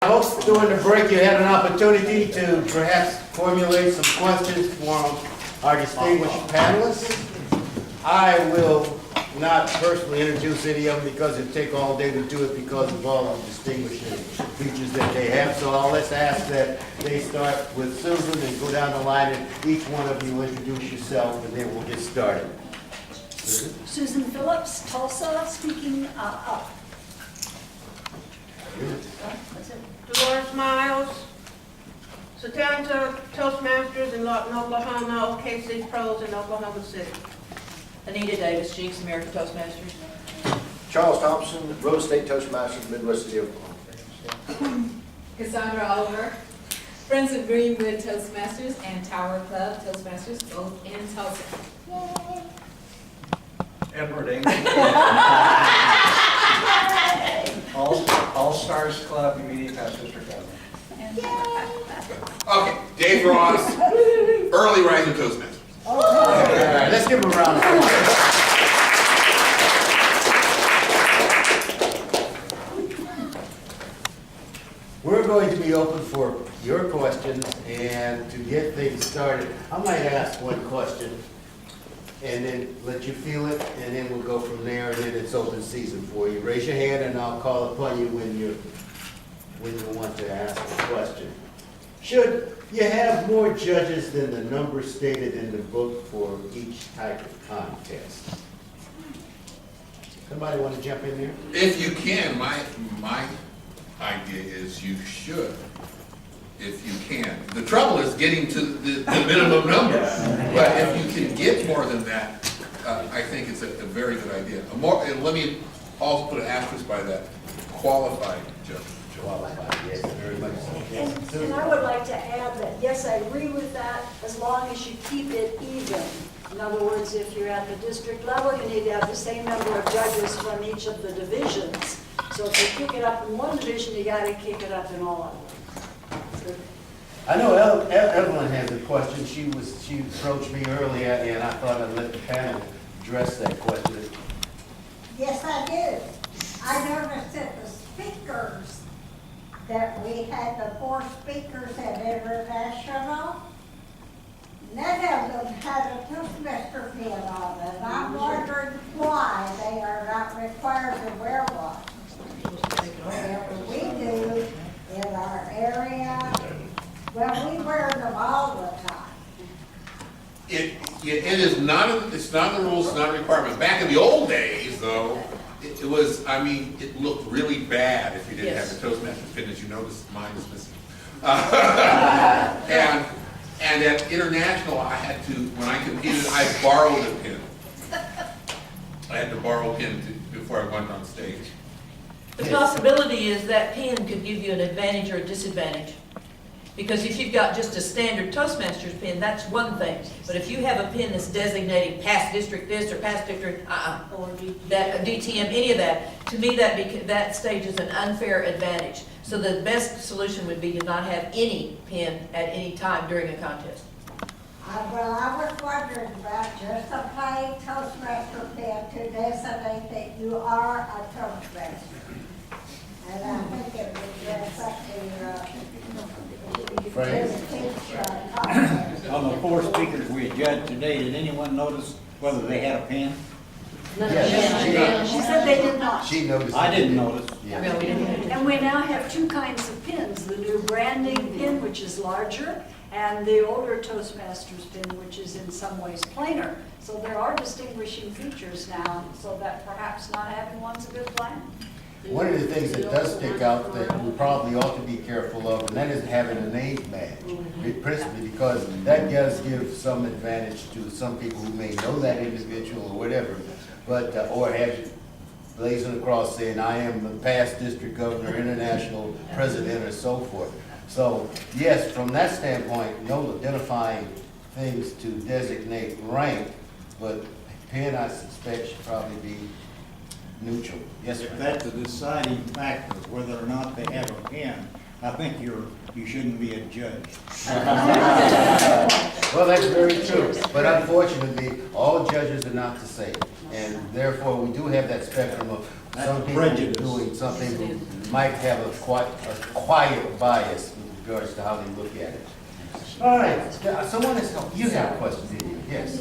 Folks, during the break, you had an opportunity to perhaps formulate some questions for our distinguished panelists. I will not personally introduce any of them because it'd take all day to do it because of all the distinguishing features that they have. So I'll let's ask that they start with Susan and go down the line, and each one of you introduce yourself, and then we'll get started. Susan Phillips, Tulsa, speaking up. That's it. Dolores Myles, Satanta Toastmasters in Lawton, Oklahoma, OKC Pros in Oklahoma City. Anita Davis, Cheeks, American Toastmasters. Charles Thompson, Rose State Toastmasters, Midwest City, Oklahoma. Cassandra Oliver, Friends of Greenwood Toastmasters and Tower Club Toastmasters, both in Tulsa. Edward England. All Stars Club, immediate past district government. Okay, Dave Ross, early rising Toastmasters. All right, let's give them a round of applause. We're going to be open for your questions, and to get things started, I might ask one question and then let you feel it, and then we'll go from there, and then it's open season for you. Raise your hand and I'll call upon you when you want to ask a question. Should you have more judges than the number stated in the book for each type of contest? Somebody want to jump in there? If you can, my idea is you should, if you can. The trouble is getting to the minimum number. But if you can get more than that, I think it's a very good idea. And let me also put an asterisk by that, qualified judge. Qualified, yes, very much so. And I would like to add that, yes, I agree with that, as long as you keep it even. In other words, if you're at the district level, you need to have the same number of judges from each of the divisions. So if you kick it up in one division, you got to kick it up in all of them. I know Evelyn has a question. She approached me earlier, and I thought I'd let the panel address that question. Yes, I did. I noticed that the speakers, that we had the 4 speakers at International, none of them had a Toastmaster pin on, and I'm wondering why they are not required to wear one. Whatever we do in our area, well, we wear them all the time. It is not, it's not in the rules, it's not a requirement. Back in the old days, though, it was, I mean, it looked really bad if you didn't have the Toastmasters pin. As you notice, mine is missing. And at International, I had to, when I competed, I borrowed a pin. I had to borrow a pin before I went on stage. The possibility is that pin could give you an advantage or a disadvantage. Because if you've got just a standard Toastmasters pin, that's one thing. But if you have a pin that's designating past district this or past district, or that DTM, any of that, to me that stage is an unfair advantage. So the best solution would be to not have any pin at any time during a contest. Well, I was wondering about just a plain Toastmaster pin to designate that you are a Toastmaster. And I think it would dress up On the 4 speakers we judged today, did anyone notice whether they had a pen? Yes, She said they did not. she noticed. I didn't notice. Yeah. No, we didn't. And we now have 2 kinds of pins, the new branding pin, which is larger, and the older Toastmasters pin, which is in some ways plainer. So there are distinguishing features now, so that perhaps not having one's a good plan. One of the things that does stick out that we probably ought to be careful of, and that is having a name badge, principally because that does give some advantage to some people who may know that individual or whatever, but or have it blazing across saying, I am the past district governor, international president, or so forth. So yes, from that standpoint, no identifying things to designate rank, but pen, I suspect, should probably be neutral. Yes, If sir. that's a deciding factor, whether or not they have a pen, I think you shouldn't be a judge. Well, that's very true, but unfortunately, all judges are not the same. And therefore, we do have that spectrum of some people Prejudice. doing something who might have a quiet bias with regards to how they look at it. All right, someone has, you have a question, didn't you? Yes.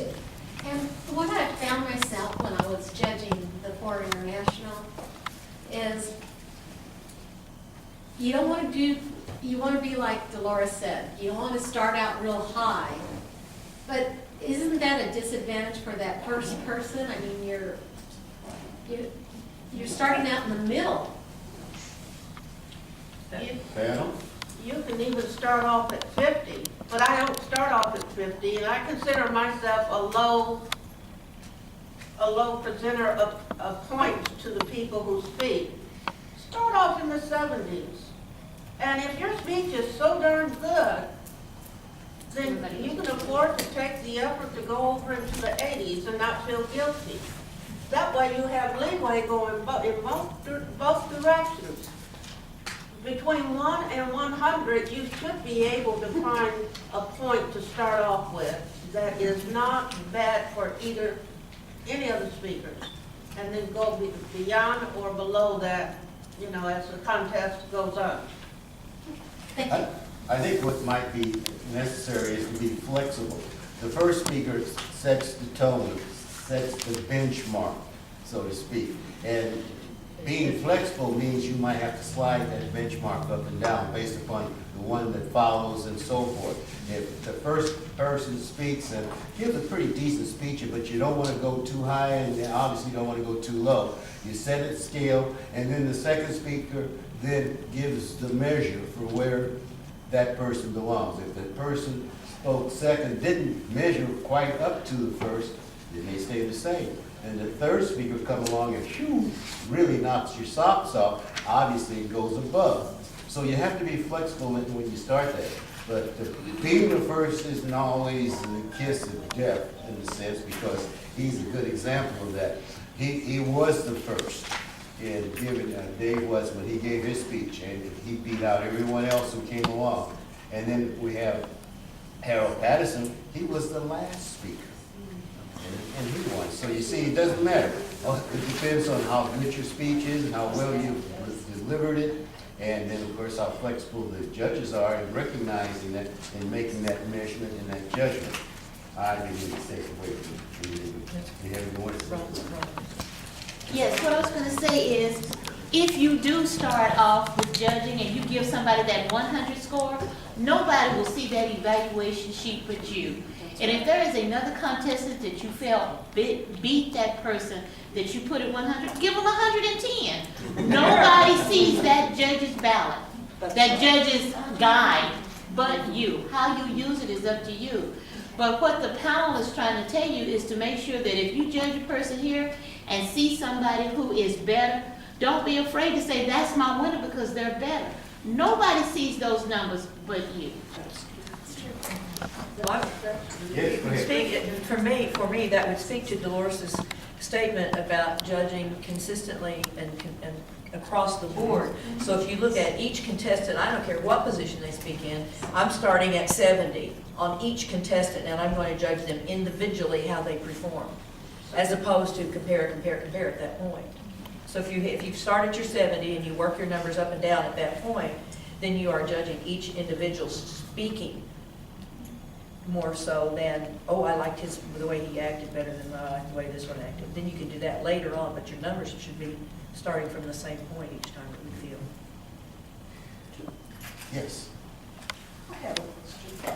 And what I found myself when I was judging the Four International is you don't want to do, you want to be like Dolores said, you don't want to start out real high, but isn't that a disadvantage for that first person? I mean, you're starting out in the middle. Panel? You can even start off at 50, but I don't start off at 50, and I consider myself a low presenter of points to the people who speak. Start off in the 70s. And if your speech is so darn good, then you can afford to take the effort to go over into the 80s and not feel guilty. That way you have leeway going in both directions. Between 1 and 100, you should be able to find a point to start off with that is not bad for any of the speakers, and then go beyond or below that, you know, as the contest goes on. I think what might be necessary is to be flexible. The first speaker sets the tone, sets the benchmark, so to speak. And being flexible means you might have to slide that benchmark up and down based upon the one that follows and so forth. If the first person speaks and gives a pretty decent speech, but you don't want to go too high and obviously don't want to go too low, you set it scale, and then the second speaker then gives the measure for where that person belongs. If the person spoke second didn't measure quite up to the first, then they stay the same. And the third speaker come along and shoo, really knocks your socks off, obviously it goes above. So you have to be flexible when you start that. But being the first isn't always the kiss of death in a sense, because he's a good example of that. He was the first in giving, Dave was when he gave his speech, and he beat out everyone else who came along. And then we have Harold Patterson, he was the last speaker. And he won. So you see, it doesn't matter. It depends on how good your speech is and how well you delivered it. And then, of course, how flexible the judges are in recognizing that and making that measurement and that judgment. I didn't even take away from you. Have any more? Yes, what I was going to say is, if you do start off with judging and you give somebody that 100 score, nobody will see that evaluation sheet but you. And if there is another contestant that you felt beat that person that you put at 100, give them 110. Nobody sees that judge's ballot, that judge's guide, but you. How you use it is up to you. But what the panel is trying to tell you is to make sure that if you judge a person here and see somebody who is better, don't be afraid to say, that's my winner because they're better. Nobody sees those numbers but you. Yes, go ahead. For me, that would speak to Dolores's statement about judging consistently and across the board. So if you look at each contestant, I don't care what position they speak in, I'm starting at 70 on each contestant, and I'm going to judge them individually how they perform, as opposed to compare at that point. So if you start at your 70 and you work your numbers up and down at that point, then you are judging each individual speaking more so than, oh, I liked the way he acted better than I liked the way this one acted. Then you can do that later on, but your numbers should be starting from the same point each time that you feel. Yes. I have a question.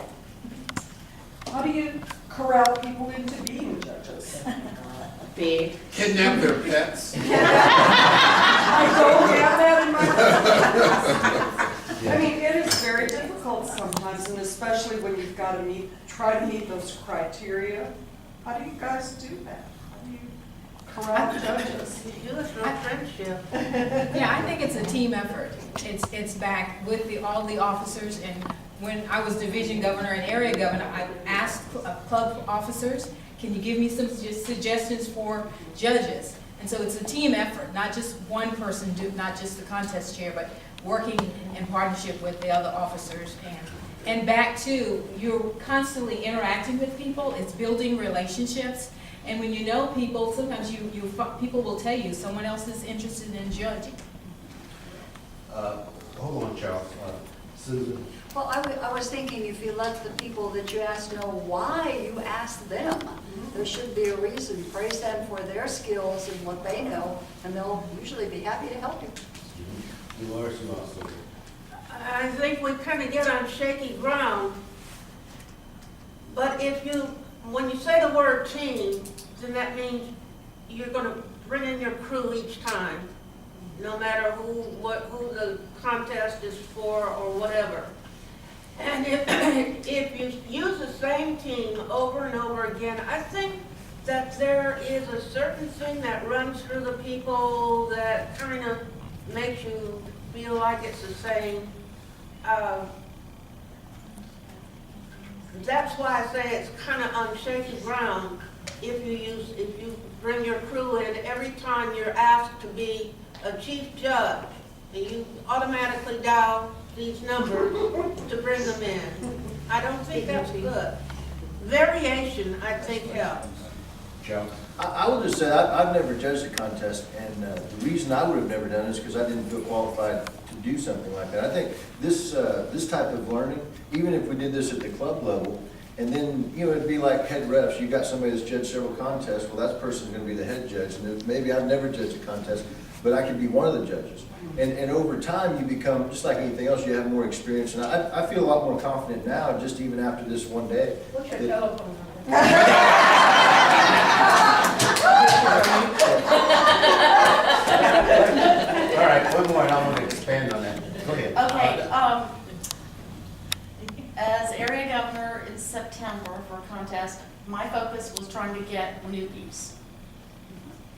How do you corral people into being judges? Big. Kidnap their pets. I don't have that in my I mean, it is very difficult sometimes, and especially when you've got to try to meet those criteria. How do you guys do that? How do you corral judges? You do it through friendship. Yeah, I think it's a team effort. It's back with all the officers, and when I was division governor and area governor, I asked club officers, can you give me some suggestions for judges? And so it's a team effort, not just one person, not just the contest chair, but working in partnership with the other officers. And back to, you're constantly interacting with people, it's building relationships, And when you know people, sometimes people will tell you someone else is interested in judging. Hold on, Charles. Susan? Well, I was thinking if you let the people that you ask know why you asked them, there should be a reason. Praise them for their skills and what they know, and they'll usually be happy to help you. Dolores, you also. I think we kind of get on shaky ground, but when you say the word team, then that means you're going to bring in your crew each time, no matter who the contest is for or whatever. And if you use the same team over and over again, I think that there is a certain thing that runs through the people that kind of makes you feel like it's the same. That's why I say it's kind of on shaky ground if you bring your crew in every time you're asked to be a chief judge, and you automatically dial these numbers to bring them in. I don't think that's good. Variation, I think, helps. Joe? I will just say, I've never judged a contest, and the reason I would have never done it is because I didn't feel qualified to do something like that. I think this type of learning, even if we did this at the club level, and then, it'd be like head refs. You got somebody that's judged several contests, well, that person's gonna be the head judge, and maybe I've never judged a contest, but I could be one of the judges. And over time, you become, just like anything else, you have more experience, and I feel a lot more confident now, just even after this one day. What's your that- telephone number? All right, one more, and I want to expand on that. Go ahead. Okay, as area governor in September for a contest, my focus was trying to get newbies.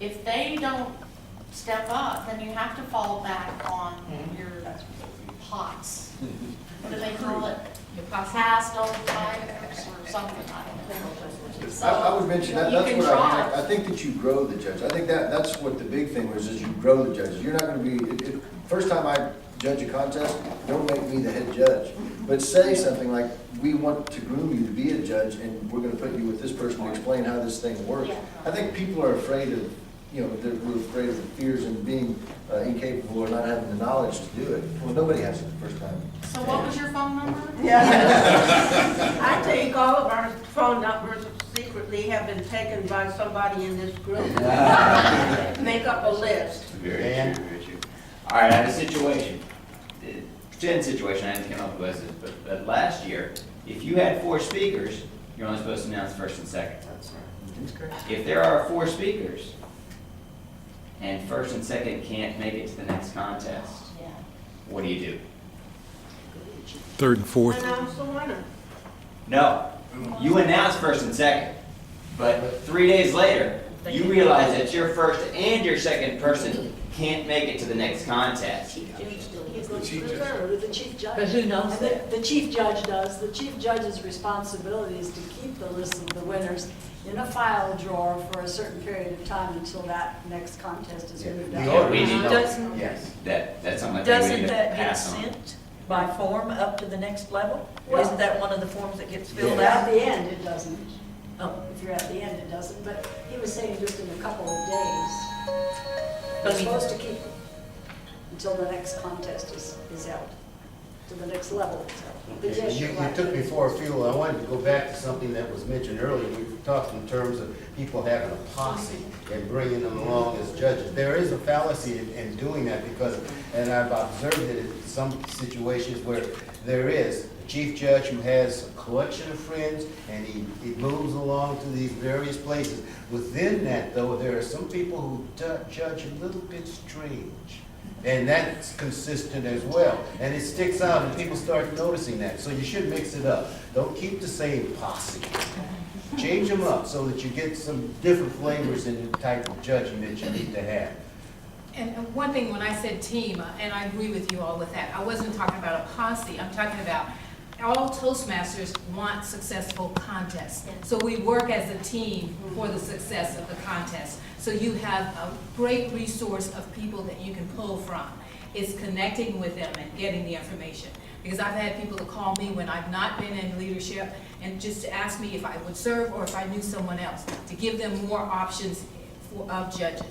If they don't step up, then you have to fall back on your POTS. What do they call it? Your past old timers or something, I don't know. So, I would mention that, you that's can what try. I think that you grow the judge. I think that's what the big thing was, is you grow the judges. You're not gonna be, first time I judge a contest, don't make me the head judge. But say something like, we want to groom you to be a judge, and we're gonna put you with this person to explain how this thing works. Yeah. I think people are afraid of, we're afraid of the fears and being incapable or not having the knowledge to do it. Well, nobody has it the first time. So what was your phone number? I think all of our phone numbers secretly have been taken by somebody in this group. Make up a list. Very true, very true. All right, I have a situation. Pretend situation, I didn't come up with it, but last year, if you had 4 speakers, you're only supposed to announce first and second. That's right. If there are 4 speakers, and first and second can't make it to the next contest, what do you do? Third and fourth. Announce the winner. No, you announce first and second, but 3 days later, you realize that your first and your second person can't make it to the next contest. The chief judge. But who knows And that? the chief judge does. The chief judge's responsibility is to keep the list of the winners in a file drawer for a certain period of time until that next contest is moved We out. already need know. Doesn't- Yes. That's something I think we Doesn't need to that get pass on. sent by form up to the next level? Well- Isn't that one of the forms that gets If filled you're at out? the end, it doesn't. Oh, If you're at the end, it doesn't. But he was saying just in a couple of days. But You're he- supposed to keep it until the next contest is held, to the next level is held. But yes, You you're right. took me for a few, I wanted to go back to something that was mentioned earlier. We talked in terms of people having a posse and bringing them along as judges. There is a fallacy in doing that because, and I've observed it in some situations where there is a chief judge who has a collection of friends and he moves along to these various places. Within that, though, there are some people who judge a little bit strange. And that's consistent as well. And it sticks out and people start noticing that. So you should mix it up. Don't keep the same posse. Change them up so that you get some different flavors in the type of judging that you need to have. And one thing, when I said team, and I agree with you all with that, I wasn't talking about a posse. I'm talking about all Toastmasters want successful contests. So we work as a team for the success of the contest. So you have a great resource of people that you can pull from. It's connecting with them and getting the information. Because I've had people to call me when I've not been in leadership and just to ask me if I would serve or if I knew someone else, to give them more options of judges.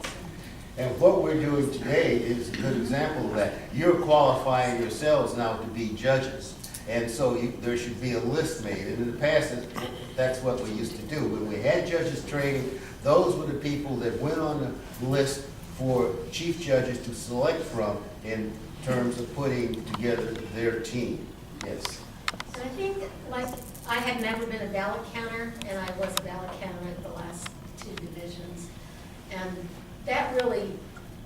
And what we're doing today is a good example of that. You're qualifying yourselves now to be judges. And so there should be a list made. And in the past, that's what we used to do. When we had judges training, those were the people that went on the list for chief judges to select from in terms of putting together their team. Yes. So I think, like, I had never been a ballot counter, and I was a ballot counter at the last 2 divisions. And that really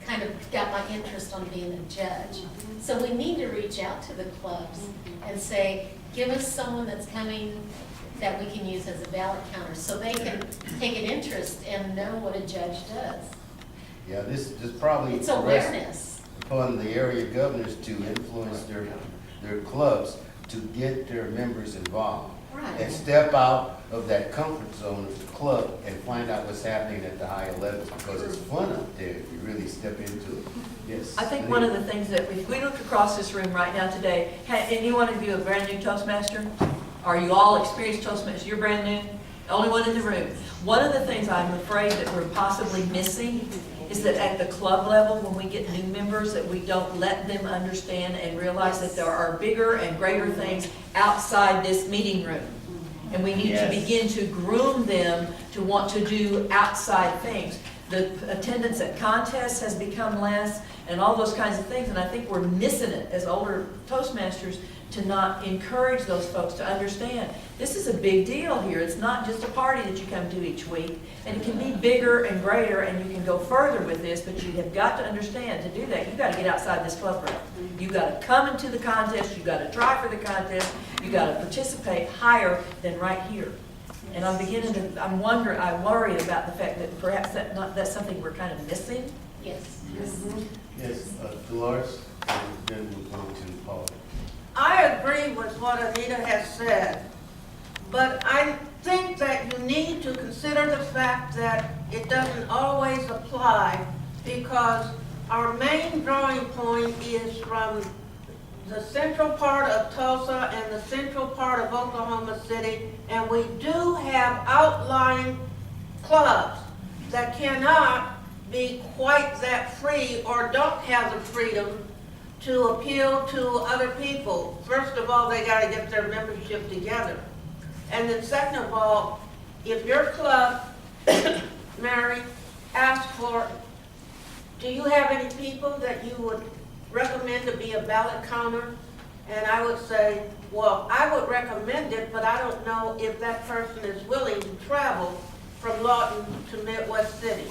kind of got my interest on being a judge. So we need to reach out to the clubs and say, give us someone that's coming that we can use as a ballot counter, so they can take an interest and know what a judge does. Yeah, this probably It's awareness. upon the area governors to influence their clubs to get their members involved. Right. And step out of that comfort zone of the club and find out what's happening at the higher levels, because it's fun up there if you really step into it. Yes. I think one of the things that, if we look across this room right now today, any one of you a brand new Toastmaster? Are you all experienced Toastmasters? You're brand new? Only one in the room. One of the things I'm afraid that we're possibly missing is that at the club level, when we get new members, that we don't let them understand and realize that there are bigger and greater things outside this meeting room. And we need to begin to groom them to want to do outside things. The attendance at contests has become less and all those kinds of things, and I think we're missing it as older Toastmasters to not encourage those folks to understand this is a big deal here. It's not just a party that you come to each week, and it can be bigger and greater, and you can go further with this, but you have got to understand to do that, you've got to get outside this club room. You've got to come into the contest, you've got to try for the contest, you've got to participate higher than right here. And I'm beginning to, I'm worried about the fact that perhaps that's something we're kind of missing. Yes. Yes, Dolores, and then we'll go to Paul. I agree with what Anita has said, but I think that you need to consider the fact that it doesn't always apply, because our main drawing point is from the central part of Tulsa and the central part of Oklahoma City, and we do have outlying clubs that cannot be quite that free or don't have the freedom to appeal to other people. First of all, they got to get their membership together. And then second of all, if your club, Mary, asks for, do you have any people that you would recommend to be a ballot counter? And I would say, well, I would recommend it, but I don't know if that person is willing to travel from Lawton to Midwest City.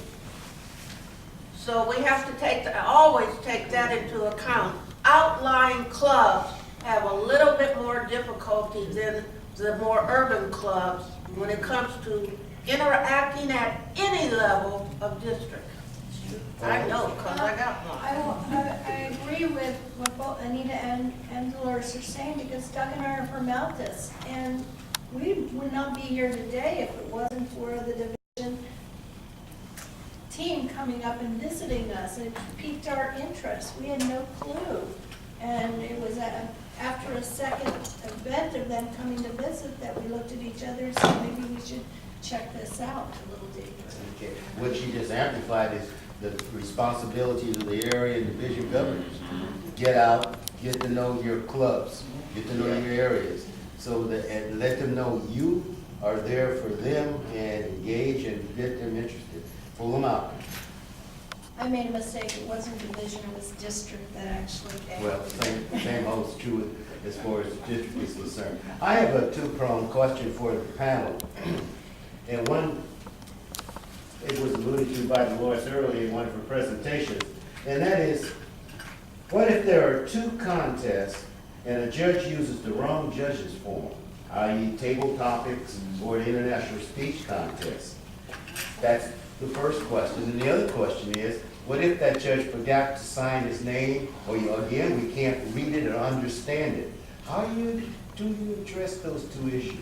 So we have to always take that into account. Outlying clubs have a little bit more difficulty than the more urban clubs when it comes to interacting at any level of district. I know, because I got one. I agree with what both Anita and Dolores are saying, because Doug and I are from Altus, and we would not be here today if it wasn't for the division team coming up and visiting us. It piqued our interest. We had no clue. And it was after a second event of them coming to visit that we looked at each other and said, maybe we should check this out a little deeper. Okay. What she just amplified is the responsibility of the area and division governors. Get out, get to know your clubs, get to know your areas, so that, and let them know you are there for them and engage and get them interested. Pull them out. I made a mistake. It wasn't division, it was district that actually came. Well, same holds true as far as the district is concerned. I have a two-pronged question for the panel. And one, it was alluded to by Dolores earlier in one of her presentations, and that is, what if there are two contests and a judge uses the wrong judges form, i.e. table topics or an international speech contest? That's the first question. And the other question is, what if that judge forgot to sign his name, or again, we can't read it or understand it? How do you address those two issues?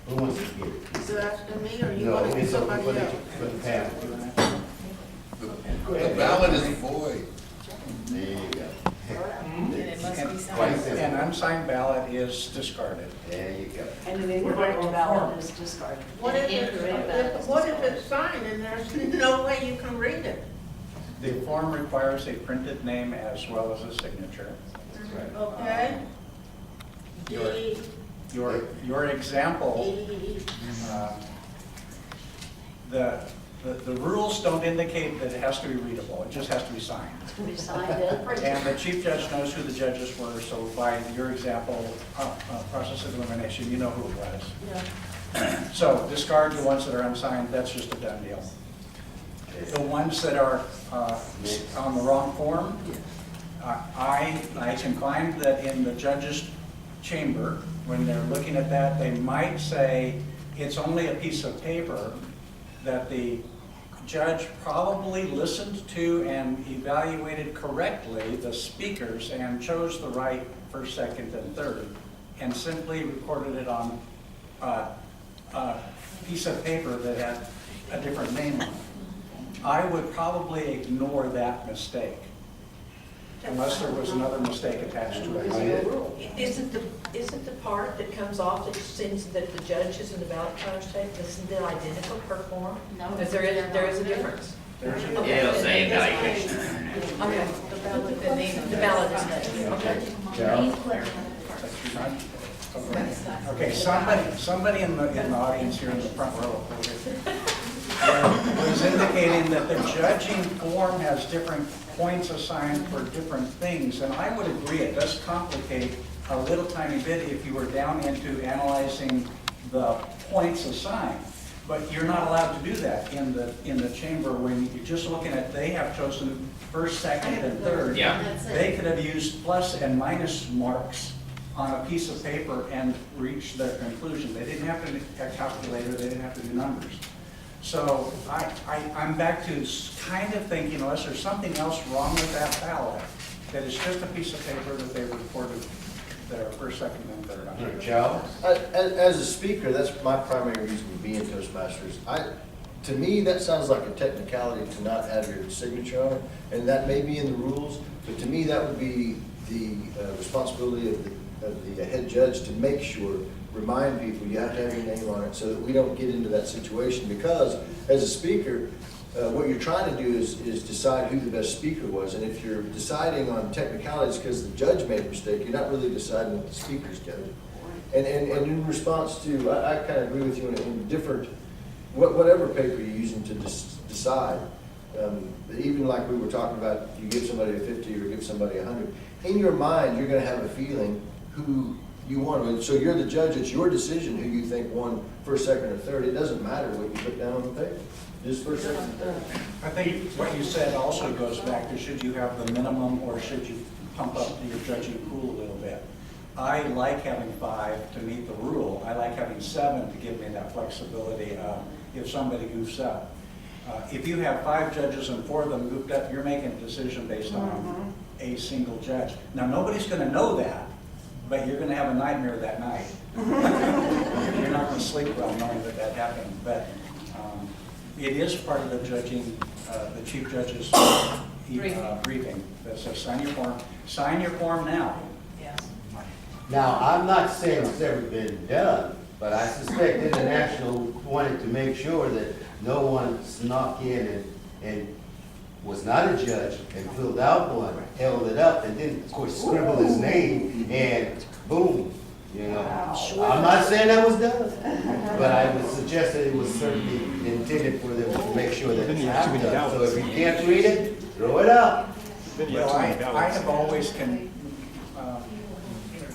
Who wants to get it? Is it asking me or you No, want to it's somebody for else? the panel. The ballot is void. There you go. And it must be Quite signed. simple. An unsigned ballot is discarded. There you go. And an incorrect ballot is discarded. What if it's signed and there's no way you can read it? The form requires a printed name as well as a signature. Okay? Your- Your example, the rules don't indicate that it has to be readable, it just has to be signed. We signed it. And the chief judge knows who the judges were, so by your example, process of elimination, you know who it was. Yeah. So discard the ones that are unsigned, that's just a done deal. The ones that are on the wrong form, I can find that in the judge's chamber, when they're looking at that, they might say it's only a piece of paper that the judge probably listened to and evaluated correctly the speakers and chose the right first, second, and third, and simply recorded it on a piece of paper that had a different name on it. I would probably ignore that mistake, unless there was another mistake attached to it. Isn't the part that comes off that sends that the judge is in the ballot counter's tape, isn't it identical per form? No. Because there is a difference. There's a- It'll say evaluation. Okay. The ballot is there. Okay. Okay, somebody in the audience here in the front row was indicating that the judging form has different points assigned for different things, and I would agree, it does complicate a little tiny bit if you were down into analyzing the points assigned. But you're not allowed to do that in the chamber when you're just looking at, they have chosen first, second, and third. Yeah. They could have used plus and minus marks on a piece of paper and reached their conclusion. They didn't have to do a calculator, they didn't have to do numbers. So I'm back to kind of thinking, unless there's something else wrong with that ballot, that it's just a piece of paper that they recorded their first, second, and third on. Charles? As a speaker, that's my primary reason to be in Toastmasters. To me, that sounds like a technicality to not have your signature on it, and that may be in the rules, but to me, that would be the responsibility of the head judge to make sure, remind people, you have to have your name on it so that we don't get into that situation. Because as a speaker, what you're trying to do is decide who the best speaker was. And if you're deciding on technicalities because the judge made a mistake, you're not really deciding what the speakers did. And in response to, I kind of agree with you in different, whatever paper you're using to decide, even like we were talking about, you give somebody a 50 or give somebody 100, in your mind, you're going to have a feeling who you want. So you're the judge, it's your decision who you think won first, second, or third. It doesn't matter what you put down on the paper. Just first, second, and third. I think what you said also goes back to should you have the minimum or should you pump up your judging pool a little bit. I like having 5 to meet the rule. I like having 7 to give me that flexibility if somebody goofs up. If you have 5 judges and 4 of them goofed up, you're making a decision based on a single judge. Now, nobody's going to know that, but you're going to have a nightmare that night. You're not going to sleep well knowing that that happened. But it is part of the judging, the chief judge's briefing that says sign your form. Sign your form now. Now, I'm not saying it's ever been done, but I suspect International wanted to make sure that no one snuck in and was not a judge and filled out one, held it up, and then, of course, scribbled his name, and boom, you know. I'm not saying that was done, but I would suggest that it was certainly intended for them to make sure that it's not done. So if you can't read it, throw it out. Well, I have always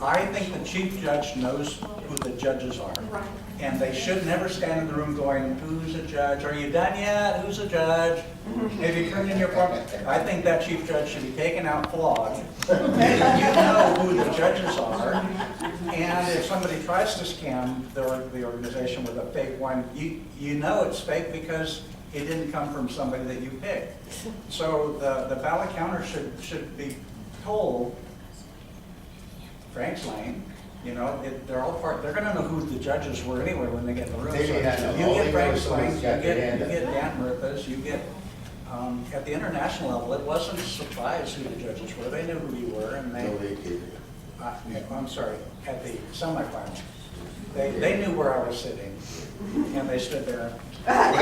I think the chief judge knows who the judges are. And they should never stand in the room going, who's a judge? Are you done yet? Who's a judge? Have you turned in your form? I think that chief judge should be taken out, flogged. You know who the judges are. And if somebody tries to scam the organization with a fake one, you know it's fake because it didn't come from somebody that you picked. So the ballot counter should be told, Frank's Lane, you know, they're all they're gonna know who the judges were anyway when they get in the room. So you get Frank's Lane, you get Dan Murthas, you get At the international level, it wasn't a surprise who the judges were. They knew who you were, and No, they didn't. I'm sorry, at the semifinal. They knew where I was sitting, and they stood there. But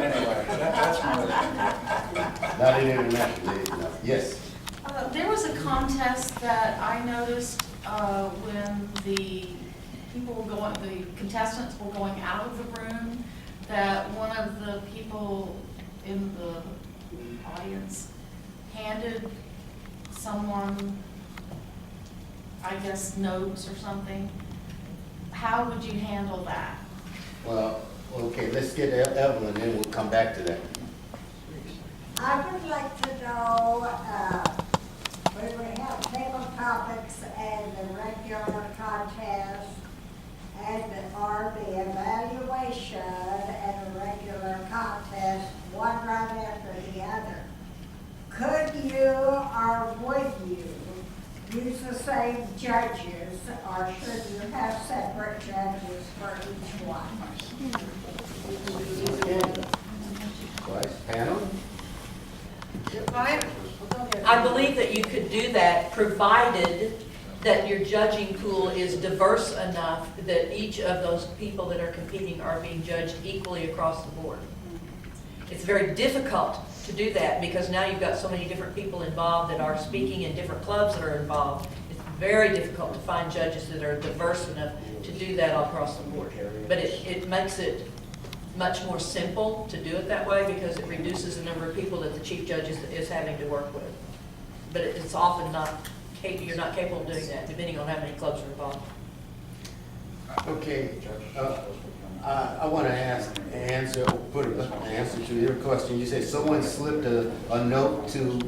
anyway, that's my opinion. Not in international, they did not. Yes. There was a contest that I noticed when the contestants were going out of the room, that one of the people in the audience handed someone, I guess, notes or something. How would you handle that? Well, okay, let's get Evelyn, then we'll come back to that. I would like to know, when we have table topics and the regular contest or the evaluation and a regular contest, one right after the other, could you or would you use the same judges, or should you have separate judges for each one? Vice panel? I believe that you could do that, provided that your judging pool is diverse enough that each of those people that are competing are being judged equally across the board. It's very difficult to do that because now you've got so many different people involved that are speaking in different clubs that are involved. It's very difficult to find judges that are diverse enough to do that all across the board. But it makes it much more simple to do it that way because it reduces the number of people that the chief judge is having to work with. But it's often you're not capable of doing that, depending on how many clubs are involved. Okay, I want to put an answer to your question. You said someone slipped a note to,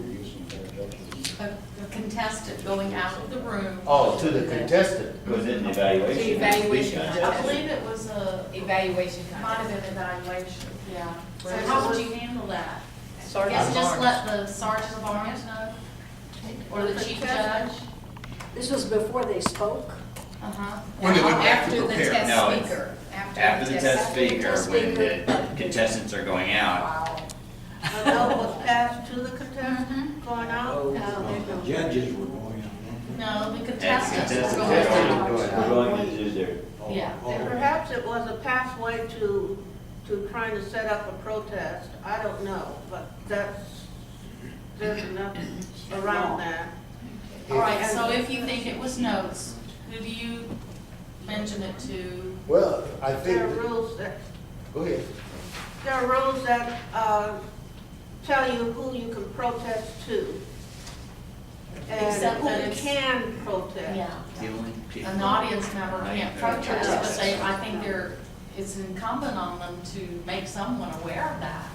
A contestant going out of the room. oh, to the contestant. Was it an evaluation? The evaluation I contest. believe it was Evaluation might have contest. been evaluation, yeah. So Right. how would you handle that? I Sergeant guess of just Arms. let the sergeant of arms know? Or the chief judge? This was before they spoke? Uh-huh. When they went back to After the prepare. test No, it's speaker. After the test After the speaker, test when speaker. the contestants are going out, Wow. A note was passed to the contestant going out? Oh, the judges were going No, the and contestants contestants were are going Contestants out. were going out. we're going to do their, Yeah. And perhaps it was a pathway to trying to set up a protest. I don't know, but there's enough around that. All right, so if you think it was notes, who do you mention it to? Well, I think, There are rules that, go ahead. there are rules that tell you who you can protest to. And Except who that it's- can protest. Yeah. the only people. An audience member Right. can't protest, but I think it's incumbent on them to make someone aware of that.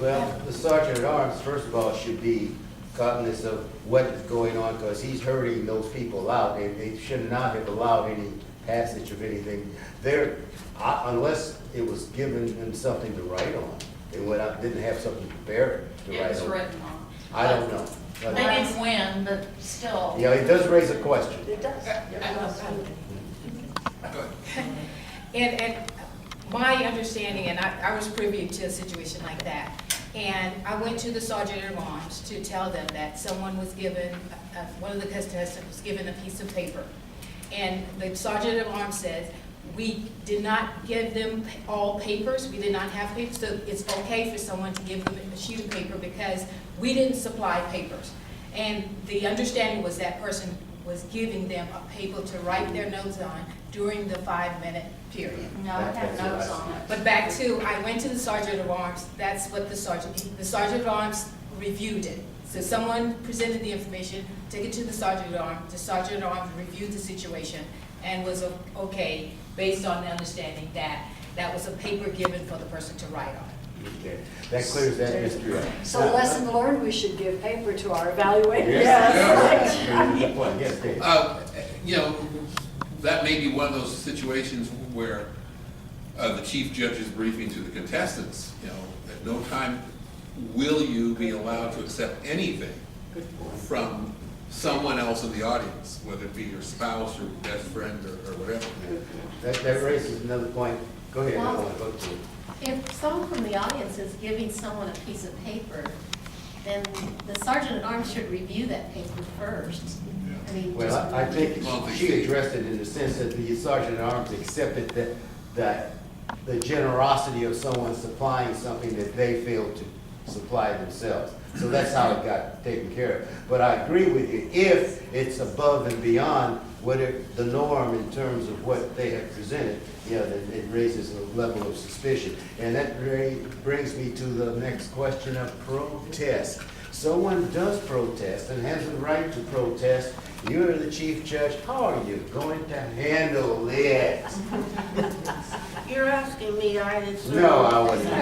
Well, the sergeant at arms, first of all, should be cognizant of what is going on because he's herding those people out and they should not have allowed any passage of anything there unless it was given them something to write on. They didn't have something prepared to It write was on. written on. I don't know. They didn't win, but still. Yeah, it does raise a question. It does. And my understanding, and I was privy to a situation like that, and I went to the sergeant at arms to tell them that someone was given, one of the contestants was given a piece of paper. And the sergeant at arms said, we did not give them all papers, we did not have papers, so it's okay for someone to give them a sheet of paper because we didn't supply papers. And the understanding was that person was giving them a paper to write their notes on during the 5-minute period. No, it had That's what notes I on it. But back to, I went to the sergeant of arms, that's what the sergeant of arms reviewed it. So someone presented the information, took it to the sergeant of arms reviewed the situation and was okay, based on the understanding that that was a paper given for the person to write on. Okay. That clears that mystery up. So lesson learned, we should give paper to our evaluators. Yes. Good point. Yes, Dave. You know, that may be one of those situations where the chief judge's briefing to the contestants, you know, at no time will you be allowed to accept anything from someone else in the audience, whether it be your spouse or best friend or whatever. That raises another point. Go ahead, Well, go to it. If someone from the audience is giving someone a piece of paper, then the sergeant at arms should review that paper first. I mean, Well, just- I think she addressed it in the sense that the sergeant at arms accepted that the generosity of someone supplying something that they failed to supply themselves. So that's how it got taken care of. But I agree with you, if it's above and beyond what the norm in terms of what they have presented, then it raises a level of suspicion. And that brings me to the next question of protest. Someone does protest and has the right to protest. You're the chief judge. How are you going to handle it? You're asking me, I assume. No, I wasn't.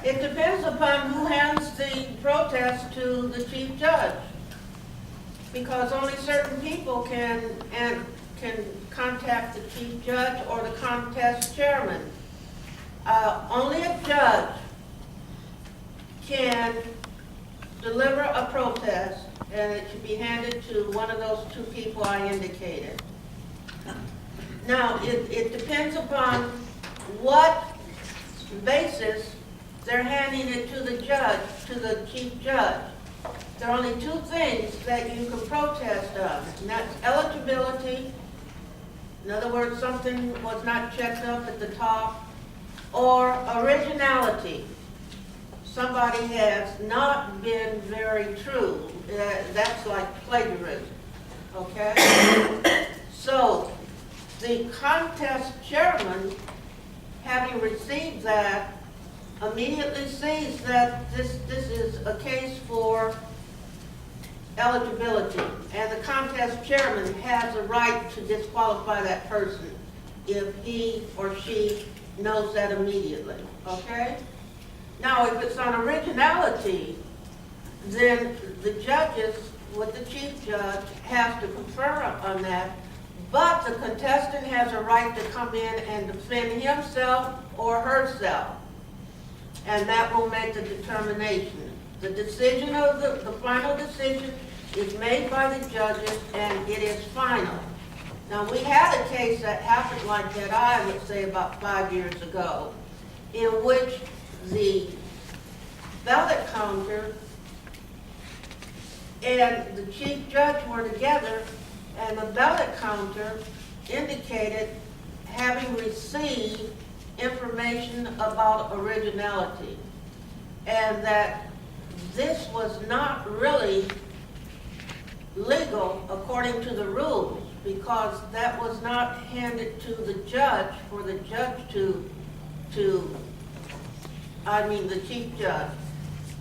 It depends upon who hands the protest to the chief judge. Because only certain people can contact the chief judge or the contest chairman. Only a judge can deliver a protest, and it should be handed to one of those two people I indicated. Now, it depends upon what basis they're handing it to the judge, to the chief judge. There are only two things that you can protest on, and that's eligibility. In other words, something was not checked up at the top, or originality. Somebody has not been very true. That's like plagiarism, okay? So, the contest chairman, having received that, immediately sees that this is a case for eligibility, and the contest chairman has a right to disqualify that person if he or she knows that immediately, okay? Now, if it's on originality, then the judges, with the chief judge, have to confer on that, but the contestant has a right to come in and defend himself or herself, and that will make the determination. The decision of the final decision is made by the judges, and it is final. Now, we had a case that happened like that, I would say about 5 years ago, in which the ballot counter and the chief judge were together, and the ballot counter indicated having received information about originality, and that this was not really legal according to the rules, because that was not handed to the judge for the judge the chief judge,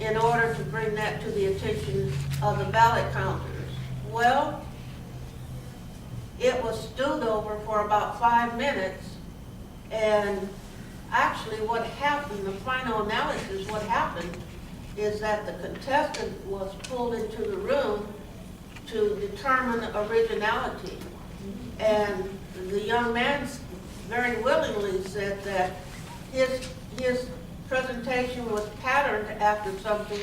in order to bring that to the attention of the ballot counters. Well, it was stewed over for about 5 minutes, and actually what happened, the final analysis, what happened is that the contestant was pulled into the room to determine originality. And the young man very willingly said that his presentation was patterned after something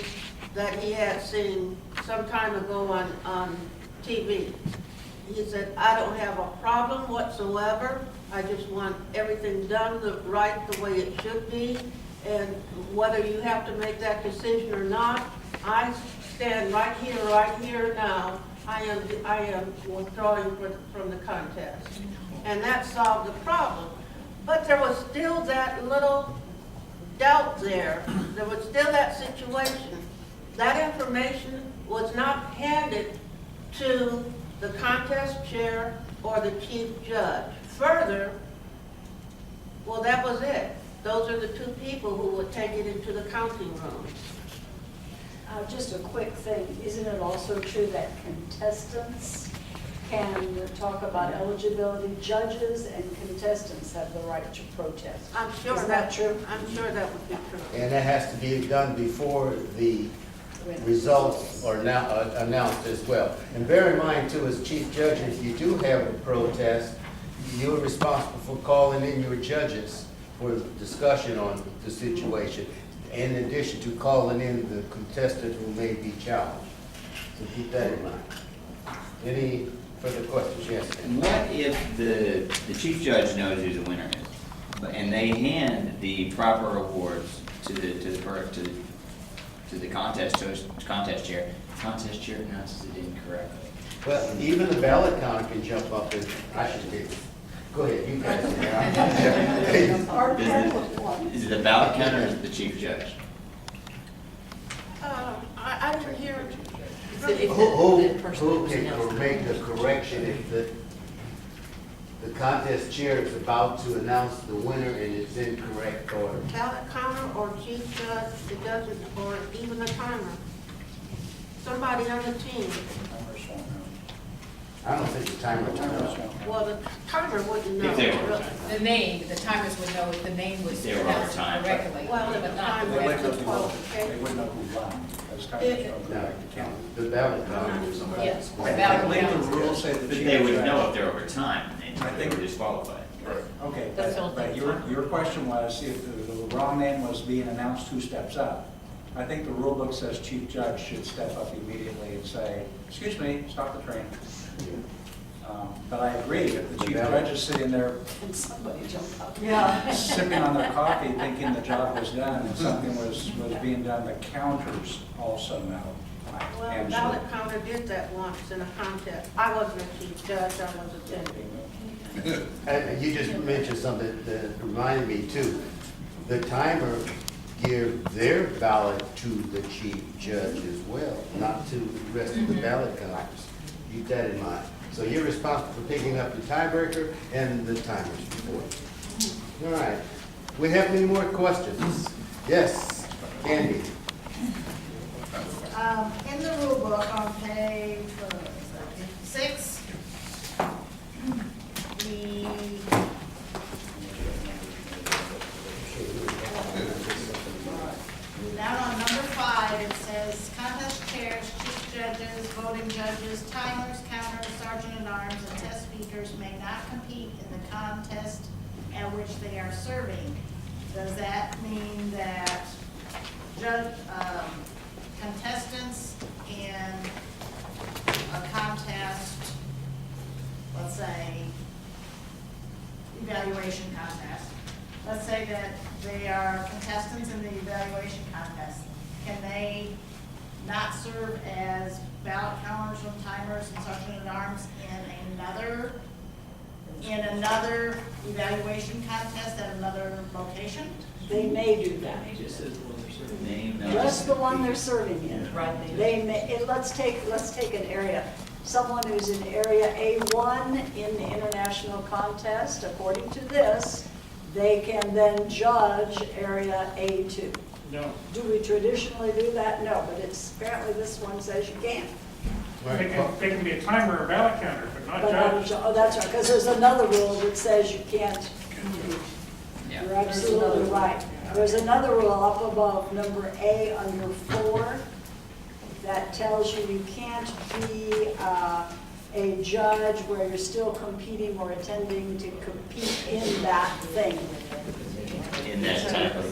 that he had seen some time ago on TV. He said, I don't have a problem whatsoever. I just want everything done right the way it should be. And whether you have to make that decision or not, I stand right here now. I am withdrawing from the contest. And that solved the problem. But there was still that little doubt there. There was still that situation. That information was not handed to the contest chair or the chief judge. Further, well, that was it. Those are the two people who would take it into the counting room. Just a quick thing, isn't it also true that contestants can talk about eligibility? Judges and contestants have the right to protest. I'm sure Isn't that true? I'm sure that would be true. And that has to be done before the results are now announced as well. And bear in mind too, as chief judge, if you do have a protest, you're responsible for calling in your judges for discussion on the situation, in addition to calling in the contestant who may be challenged. So keep that in mind. Any further questions? Yes. What if the chief judge knows who the winner is, and they hand the proper awards to the contest chair? Contest chair announces it incorrectly. Well, even the ballot counter can jump up and, I should be, go ahead, you guys. Our panel one. Is it the ballot counter or is it the chief judge? I didn't hear. Who can make the correction if the contest chair is about to announce the winner and it's incorrect order? Ballot counter or chief judge, the judges, or even the timer. Somebody on the team. I don't think the timer will know. Well, the timer wouldn't know. If they were- really. The name, the timers would know if the name was If they were pronounced overtime. correctly, Well, but the not timer the They is wouldn't the know who won. They qualification. wouldn't know who won. Those times It- don't go back to count. The ballot counter. Yes. I believe the rules say the But chief they would judge- know if they're over time, and I they think- were disqualified. Okay, That's the only but thing. your question was if the wrong name was being announced, who steps up? I think the rule book says chief judge should step up immediately and say, excuse me, stop the train. But I agree, if the chief judge is sitting there And somebody jumped up. Yeah. sipping on their coffee, thinking the job was done and something was being done, the counters also know. Well, And the so- ballot counter did that once in a contest. I wasn't a chief judge, I was attending. And you just mentioned something that reminded me too. The timer give their ballot to the chief judge as well, not to the rest of the ballot counters. Keep that in mind. So you're responsible for picking up the tiebreaker and the timer's report. All right. We have any more questions? Yes, Candy. In the rule book on page 6, down on number 5, it says contest chairs, chief judges, voting judges, timers, counters, sergeant-at-arms, and test speakers may not compete in the contest at which they are serving. Does that mean that contestants in a contest, let's say, evaluation contest, let's say that they are contestants in the evaluation contest, can they not serve as ballot counters and timers and sergeant-at-arms in another evaluation contest at another location? They may do that. Name, Just the one they're serving in. Right. They may, let's take an area. Someone who's in area A1 in the international contest, according to this, they can then judge area A2. No. Do we traditionally do that? No, but it's, apparently this one says you can. They can be a timer or ballot counter, but not But judge. oh, that's right, because there's another rule that says you can't. Yeah. You're absolutely right. There's another rule up above, number A under 4, that tells you you can't be a judge where you're still competing or attending to compete in that thing. In that type of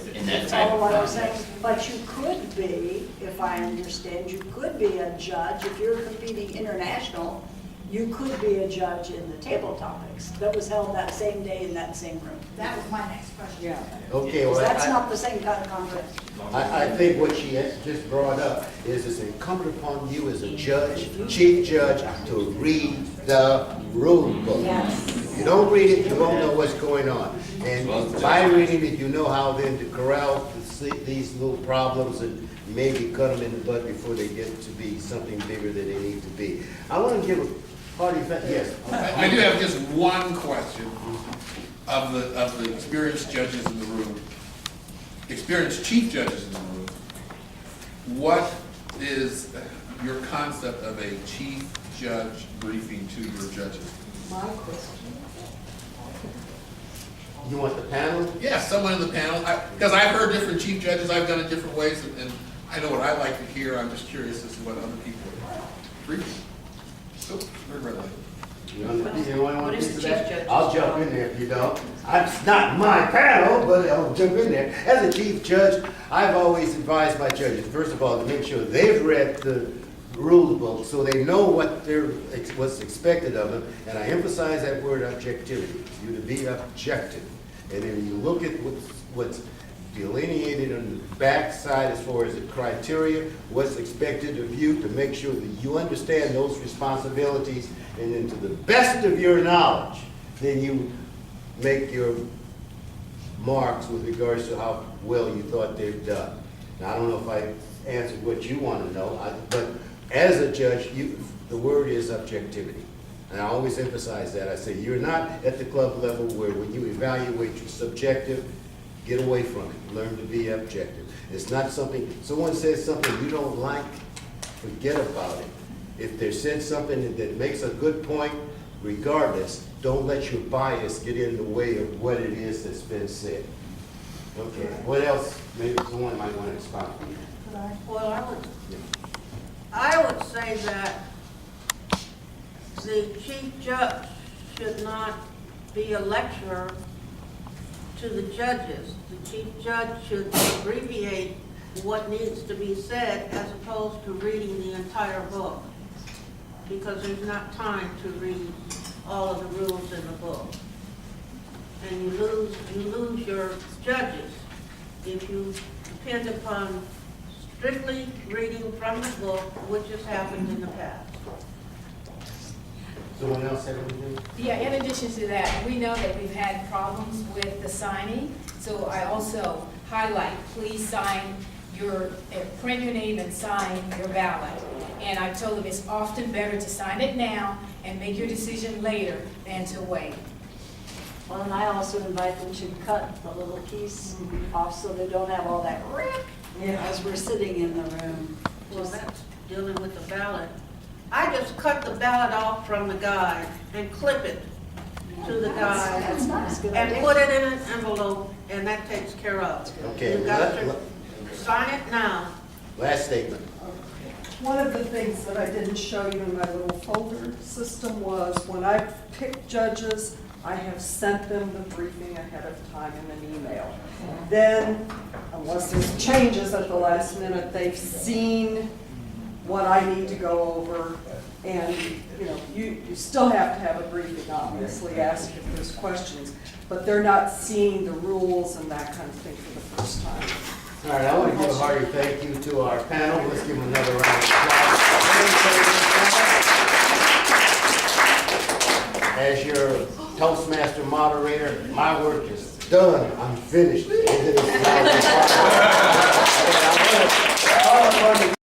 Follow what I'm saying? But you could be, if I understand, you could be a judge, if you're competing international, you could be a judge in the table topics that was held that same day in that same room. That was my next question. Yeah. Okay, well, That's not the same kind of contest. I think what she has just brought up is it's incumbent upon you as a judge, chief judge, to read the rule book. Yes. If you don't read it, you won't know what's going on. And by reading it, you know how then to corral these little problems and maybe cut them in the bud before they get to be something bigger than they need to be. I want to give a party, yes. I do have just one question of the experienced judges in the room, experienced chief judges in the room. What is your concept of a chief judge briefing to your judges? My question. You want the panel? Yes, someone in the panel, because I've heard different chief judges, I've done it different ways, and I know what I like to hear. I'm just curious as to what other people are briefing. So, we're red light. You want What to is piece the of chief that? judge? I'll jump in there if you don't. It's not my panel, but I'll jump in there. As a chief judge, I've always advised my judges, first of all, to make sure they've read the rule book, so they know what's expected of them. And I emphasize that word objectivity, you to be objective. And then you look at what's delineated on the back side as far as the criteria, what's expected of you, to make sure that you understand those responsibilities, and then to the best of your knowledge, then you make your marks with regards to how well you thought they've done. Now, I don't know if I answered what you want to know, but as a judge, the word is objectivity. And I always emphasize that. I say, you're not at the club level where when you evaluate your subjective, get away from it. Learn to be objective. It's not something, someone says something you don't like, forget about it. If they said something that makes a good point, regardless, don't let your bias get in the way of what it is that's been said. Okay, what else? Maybe someone might want to expound. Well, I would say that the chief judge should not be a lecturer to the judges. The chief judge should abbreviate what needs to be said as opposed to reading the entire book, because there's not time to read all of the rules in the book. And you lose your judges if you depend upon strictly reading from the book, which has happened in the past. Someone else have anything? Yeah, in addition to that, we know that we've had problems with the signing, so I also highlight, please sign print your name and sign your ballot. And I told them it's often better to sign it now and make your decision later than to wait. Well, and I also invite them to cut a little piece off so they don't have all that rip as we're sitting in the room. Well, that's dealing with the ballot. I just cut the ballot off from the guide and clip it to the guide. That's nice, good And idea. put it in an envelope, and that takes care of it. Okay, You got to sign it now. last statement. One of the things that I didn't show you in my little folder system was when I pick judges, I have sent them the briefing ahead of time in an email. Then, unless there's changes at the last minute, they've seen what I need to go over. And, you still have to have a briefing, obviously, ask if there's questions, but they're not seeing the rules and that kind of thing for the first time. All right, I want to give a hearty thank you to our panel. Let's give them another round of applause. As your Toastmaster moderator, my work is done. I'm finished. I want to